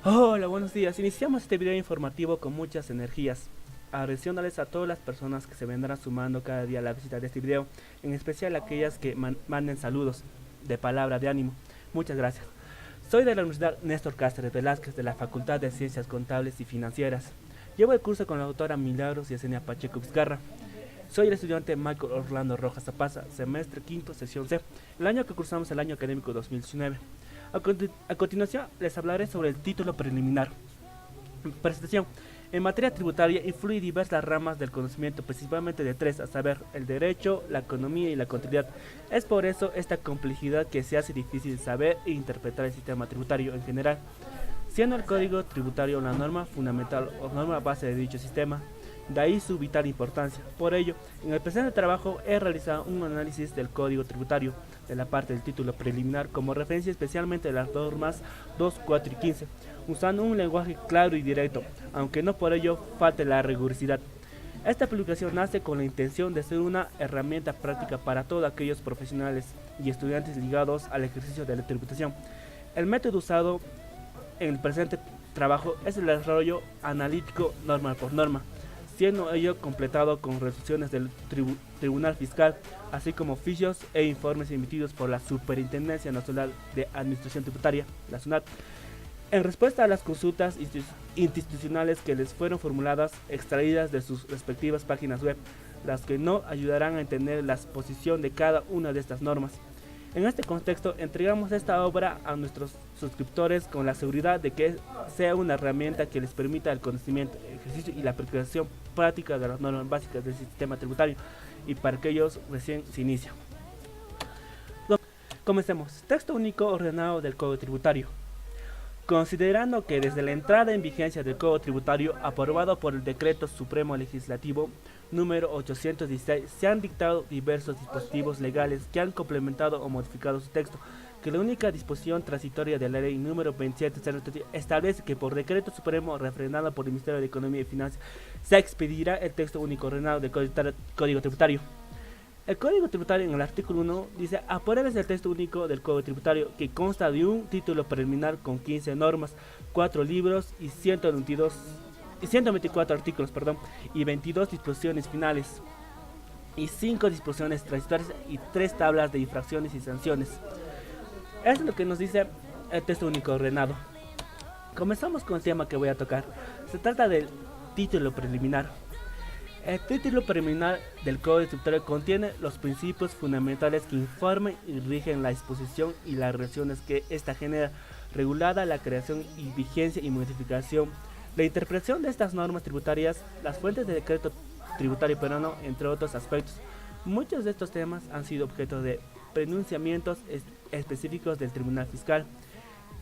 Hola, buenos días. Iniciamos este video informativo con muchas energías, agradeciéndoles a todas las personas que se vendrán sumando cada día a la visita de este video, en especial aquellas que manden saludos de palabra de ánimo. Muchas gracias. Soy de la Universidad Néstor Cáceres Velázquez de la Facultad de Ciencias Contables y Financieras. Llevo el curso con la doctora Milagros Yesenia Pacheco Vizcarra. Soy el estudiante Michael Orlando Rojas Zapaza, semestre quinto, sesión C, el año que cursamos el año académico 2019. A continuación les hablaré sobre el título preliminar. Presentación. En materia tributaria influye diversas ramas del conocimiento, principalmente de tres, a saber, el derecho, la economía y la contabilidad. Es por eso esta complejidad que se hace difícil saber e interpretar el sistema tributario en general, siendo el código tributario la norma fundamental o norma base de dicho sistema. De ahí su vital importancia. Por ello, en el presente trabajo he realizado un análisis del Código Tributario, de la parte del título preliminar, como referencia especialmente de las normas 2, 4 y 15, usando un lenguaje claro y directo, aunque no por ello falte la rigurosidad. Esta publicación nace con la intención de ser una herramienta práctica para todos aquellos profesionales y estudiantes ligados al ejercicio de la tributación. El método usado en el presente trabajo es el desarrollo analítico norma por norma, siendo ello completado con resoluciones del Tribunal Fiscal, así como oficios e informes emitidos por la Superintendencia Nacional de Administración Tributaria, la SUNAT, en respuesta a las consultas institucionales que les fueron formuladas, extraídas de sus respectivas páginas web, las que nos ayudarán a entender la posición de cada una de estas normas. En este contexto, entregamos esta obra a nuestros suscriptores con la seguridad de que sea una herramienta que les permita el conocimiento, el ejercicio y la aplicación práctica de las normas básicas del sistema tributario y para que ellos recién se inician. Comencemos. Texto único ordenado del Código Tributario. Considerando que desde la entrada en vigencia del Código Tributario aprobado por el Decreto Supremo Legislativo número 816 se han dictado diversos dispositivos legales que han complementado o modificado su texto, que la única disposición transitoria de la ley número 27 establece que por decreto supremo refrendado por el Ministerio de Economía y Finanzas se expedirá el texto único ordenado del Código Tributario. El Código Tributario en el artículo 1 dice: apruébese el texto único del Código Tributario, que consta de un título preliminar con 15 normas, 4 libros y 124 artículos, y 22 disposiciones finales, y 5 disposiciones transitorias y 3 tablas de infracciones y sanciones. Eso es lo que nos dice el texto único ordenado. Comenzamos con el tema que voy a tocar. Se trata del título preliminar. El título preliminar del Código Tributario contiene los principios fundamentales que informan y rigen la disposición y las relaciones que ésta genera, regulada la creación y vigencia y modificación, la interpretación de estas normas tributarias, las fuentes del decreto tributario peruano, entre otros aspectos. Muchos de estos temas han sido objeto de pronunciamientos específicos del Tribunal Fiscal.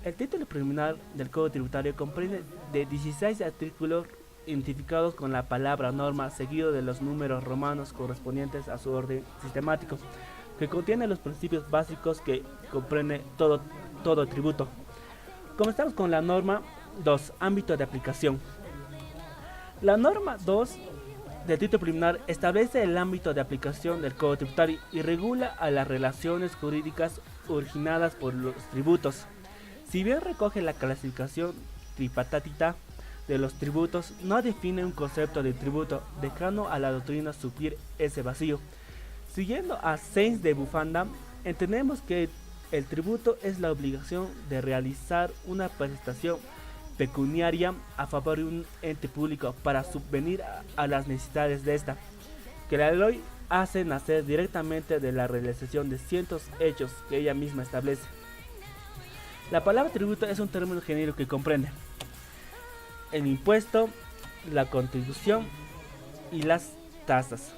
El título preliminar del Código Tributario comprende de 16 artículos identificados con la palabra norma, seguido de los números romanos correspondientes a su orden sistemático, que contiene los principios básicos que comprende todo tributo. Comenzamos con la norma 2, ámbito de aplicación. La norma 2 del título preliminar establece el ámbito de aplicación del Código Tributario y regula a las relaciones jurídicas originadas por los tributos. Si bien recoge la clasificación tripartita de los tributos, no define un concepto de tributo, dejando a la doctrina suplir ese vacío. Siguiendo a Sainz de Bufanda, entendemos que el tributo es la obligación de realizar una prestación pecuniaria a favor de un ente público para subvenir a las necesidades de esta, que la ley hace nacer directamente de la realización de ciertos hechos que ella misma establece. La palabra tributo es un término genérico que comprende el impuesto, la contribución y las tasas.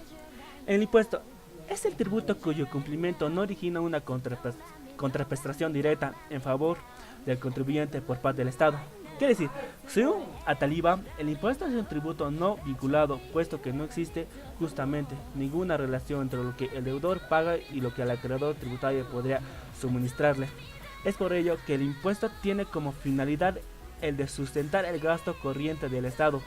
El impuesto es el tributo cuyo cumplimiento no origina una contraprestación directa en favor del contribuyente por parte del Estado. Quiere decir, según Ataliba, el impuesto es un tributo no vinculado, puesto que no existe justamente ninguna relación entre lo que el deudor paga y lo que el acreedor tributario podría suministrarle. Es por ello que el impuesto tiene como finalidad el de sustentar el gasto corriente del Estado,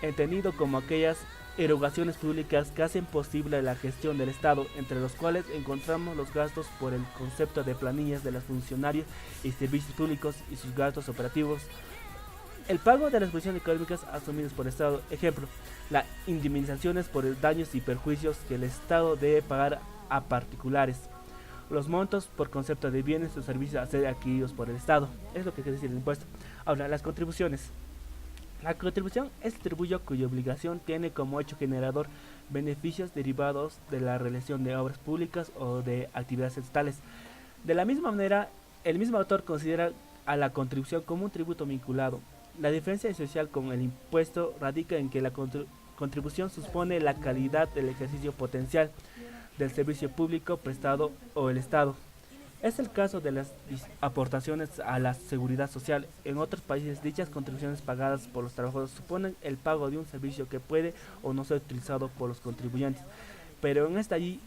entendido como aquellas erogaciones públicas que hacen posible la gestión del Estado, entre los cuales encontramos los gastos por el concepto de planillas de los funcionarios y servicios públicos y sus gastos operativos, El pago de las posiciones económicas asumidas por el Estado. Ejemplo, las indemnizaciones por daños y perjuicios que el Estado debe pagar a particulares. Los montos por concepto de bienes o servicios a ser adquiridos por el Estado. Es lo que quiere decir el impuesto. Ahora, las contribuciones. La contribución es el tributo cuya obligación tiene como hecho generador beneficios derivados de la realización de obras públicas o de actividades estatales. De la misma manera, el mismo autor considera a la contribución como un tributo vinculado. La diferencia esencial con el impuesto radica en que la contribución supone la calidad del ejercicio potencial del servicio público prestado o el Estado. Es el caso de las aportaciones a la seguridad social. En otros países, dichas contribuciones pagadas por los trabajadores suponen el pago de un servicio que puede o no ser utilizado por los contribuyentes, pero en está allí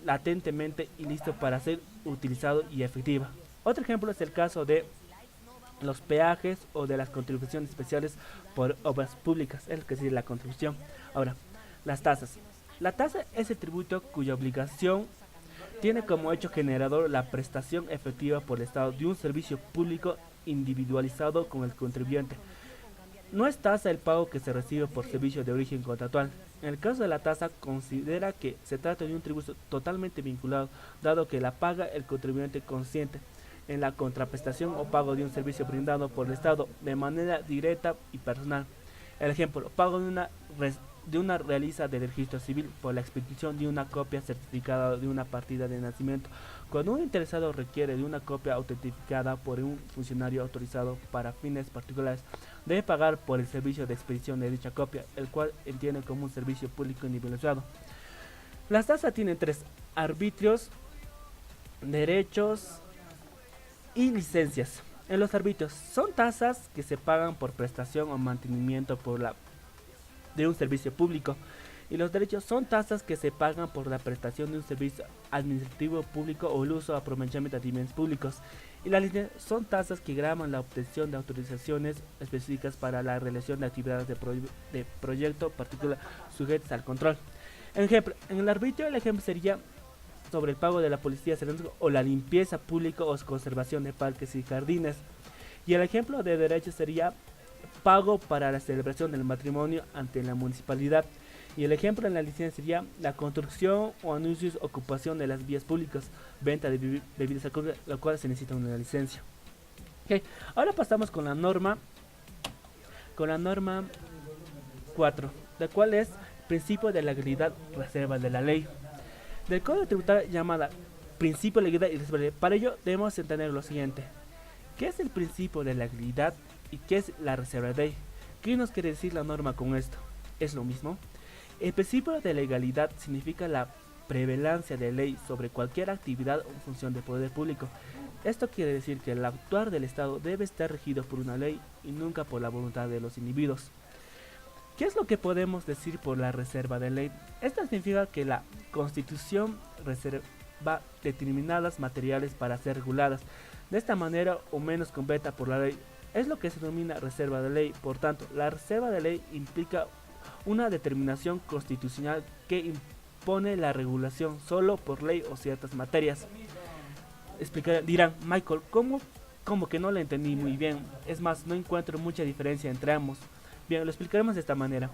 latentemente y listo para ser utilizado y efectiva. Otro ejemplo es el caso de los peajes o de las contribuciones especiales por obras públicas, es decir, la contribución. Ahora, las tasas. La tasa es el tributo cuya obligación tiene como hecho generador la prestación efectiva por el Estado de un servicio público individualizado con el contribuyente. No es tasa el pago que se recibe por servicio de origen contractual. En el caso de la tasa, considera que se trata de un tributo totalmente vinculado, dado que la paga el contribuyente consciente en la contraprestación o pago de un servicio brindado por el Estado de manera directa y personal. El ejemplo, pago de una realiza del registro civil por la expedición de una copia certificada de una partida de nacimiento. Cuando un interesado requiere de una copia autentificada por un funcionario autorizado para fines particulares, debe pagar por el servicio de expedición de dicha copia, el cual entiende como un servicio público individualizado. Las tasas tienen tres: arbitrios, derechos y licencias. En los arbitrios son tasas que se pagan por prestación o mantenimiento de un servicio público, y los derechos son tasas que se pagan por la prestación de un servicio administrativo público o el uso o aprovechamiento de bienes públicos, y las licencias son tasas que graban la obtención de autorizaciones específicas para la realización de actividades de proyecto particular sujetas al control. Ejemplo, en el arbitrio el ejemplo sería sobre el pago de la policía o la limpieza pública o conservación de parques y jardines. Y el ejemplo de derecho sería pago para la celebración del matrimonio ante la municipalidad. Y el ejemplo en la licencia sería la construcción o anuncios, ocupación de las vías públicas, venta de bebidas alcohólicas, la cual se necesita una licencia. Okay. Ahora pasamos con la norma 4, la cual es principio de legalidad, reserva de la ley. Del Código Tributario llamada principio de legalidad y reserva de la ley. Para ello debemos entender lo siguiente: ¿qué es el principio de legalidad y qué es la reserva de ley? ¿Qué nos quiere decir la norma con esto? ¿Es lo mismo? El principio de legalidad significa la prevalencia de ley sobre cualquier actividad o función de poder público. Esto quiere decir que el actuar del Estado debe estar regido por una ley y nunca por la voluntad de los individuos. ¿Qué es lo que podemos decir por la reserva de ley? Esto significa que la Constitución reserva determinadas materiales para ser reguladas de esta manera o menos completa por la ley. Es lo que se denomina reserva de ley. Por tanto, la reserva de ley implica una determinación constitucional que impone la regulación solo por ley o ciertas materias. Dirán, Michael, ¿cómo que no la entendí muy bien? Es más, no encuentro mucha diferencia entre ambos. Bien, lo explicaremos de esta manera.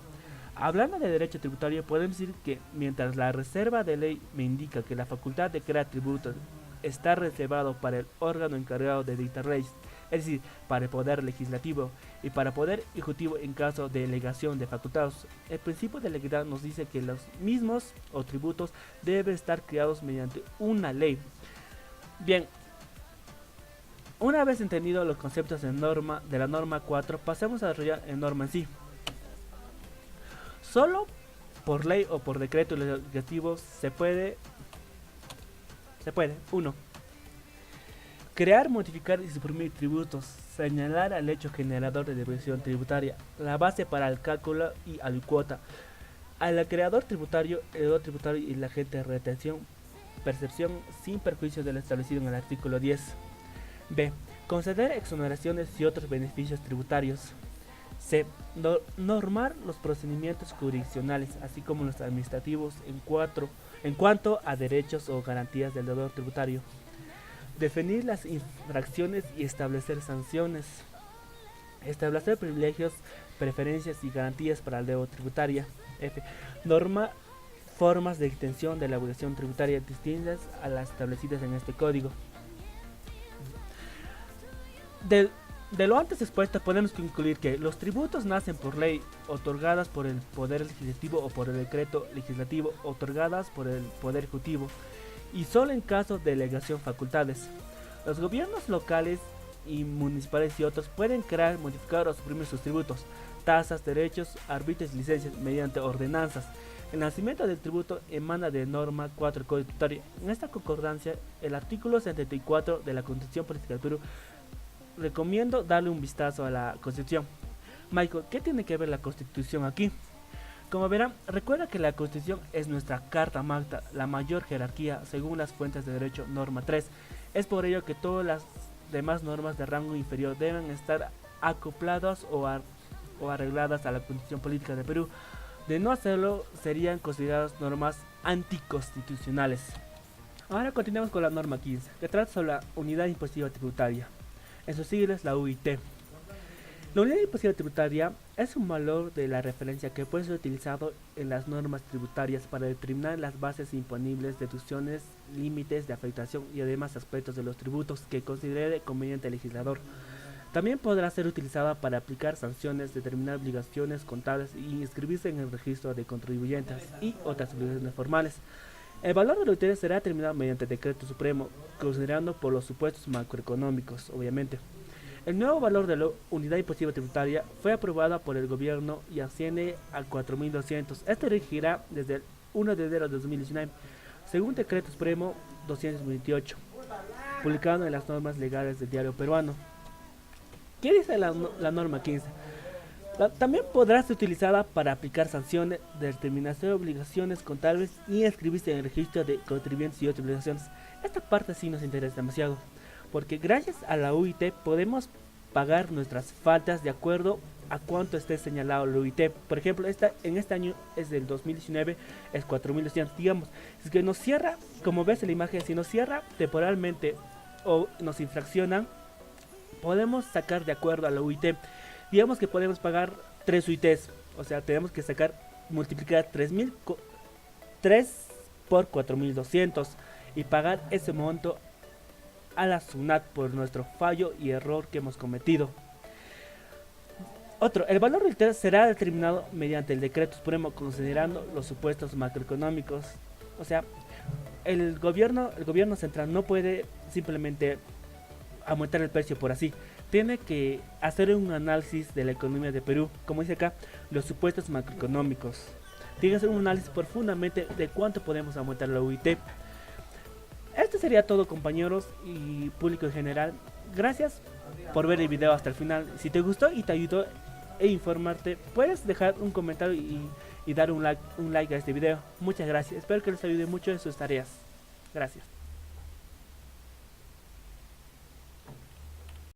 Hablando de derecho tributario, podemos decir que mientras la reserva de ley me indica que la facultad de crear tributos está reservado para el órgano encargado de dictar leyes, es decir, para el poder legislativo y para el poder ejecutivo en caso de delegación de facultados, el principio de legalidad nos dice que los mismos o tributos deben estar creados mediante una ley. Bien, una vez entendido los conceptos de la norma 4, pasemos a desarrollar en norma en sí. Solo por ley o por decreto legislativo se puede 1. Crear, modificar y suprimir tributos, señalar al hecho generador de devolución tributaria, la base para el cálculo y alícuota, al creador tributario, el deudor tributario y la agente de retención, percepción sin perjuicio de lo establecido en el artículo 10. B. Conceder exoneraciones y otros beneficios tributarios. C. Normar los procedimientos jurisdiccionales, así como los administrativos en cuanto a derechos o garantías del deudor tributario. Definir las infracciones y establecer sanciones. Establecer privilegios, preferencias y garantías para la deuda tributaria. F. Norma formas de extensión de la obligación tributaria distintas a las establecidas en este código. De lo antes expuesto podemos concluir que los tributos nacen por ley, otorgadas por el Poder Legislativo o por el decreto legislativo, otorgadas por el Poder Ejecutivo, y solo en caso de delegación facultades. Los gobiernos locales y municipales y otros pueden crear, modificar o suprimir sus tributos, tasas, derechos, arbitrios y licencias mediante ordenanzas. El nacimiento del tributo emana de norma 4 del Código Tributario. En esta concordancia, el artículo 74 de la Constitución Política del Perú. Recomiendo darle un vistazo a la Constitución. Michael, ¿qué tiene que ver la Constitución aquí? Como verán, recuerda que la Constitución es nuestra Carta Magna, la mayor jerarquía según las fuentes de derecho, norma 3. Es por ello que todas las demás normas de rango inferior deben estar acopladas o arregladas a la Constitución Política de Perú. De no hacerlo, serían consideradas normas anticonstitucionales. Ahora continuamos con la norma 15, que trata sobre la unidad impositiva tributaria. En sus siglas, la UIT. La unidad impositiva tributaria es un valor de la referencia que puede ser utilizado en las normas tributarias para determinar las bases imponibles, deducciones, límites de afectación y además aspectos de los tributos que considere conveniente el legislador. También podrá ser utilizada para aplicar sanciones, determinar obligaciones contables y inscribirse en el registro de contribuyentes y otras obligaciones formales. El valor de la UIT será determinado mediante decreto supremo, considerando por los supuestos macroeconómicos, obviamente. El nuevo valor de la unidad impositiva tributaria fue aprobada por el gobierno y asciende a 4.200. Este regirá desde el 1 de enero de 2019, según decreto supremo 228, publicado en las normas legales del diario peruano. ¿Qué dice la norma 15? También podrá ser utilizada para aplicar sanciones, determinación de obligaciones contables y inscribirse en el registro de contribuyentes y otras obligaciones. Esta parte sí nos interesa demasiado, porque gracias a la UIT podemos pagar nuestras faltas de acuerdo a cuánto esté señalado la UIT. Por ejemplo, en este año es del 2019, es 4.200, digamos. Es que nos cierra, como ves en la imagen, si nos cierra temporalmente o nos infraccionan, podemos sacar de acuerdo a la UIT. Digamos que podemos pagar 3 UITs, o sea, tenemos que multiplicar 3 por 4.200 y pagar ese monto a la SUNAT por nuestro fallo y error que hemos cometido. El valor del UIT será determinado mediante el decreto supremo considerando los supuestos macroeconómicos. O sea, el gobierno central no puede simplemente aumentar el precio por así. Tiene que hacer un análisis de la economía de Perú, como dice acá, los supuestos macroeconómicos. Tiene que hacer un análisis profundamente de cuánto podemos aumentar la UIT. Esto sería todo, compañeros y público en general. Gracias por ver el video hasta el final. Si te gustó y te ayudó e informarte, puedes dejar un comentario y dar un like a este video. Muchas gracias. Espero que les ayude mucho en sus tareas. Gracias.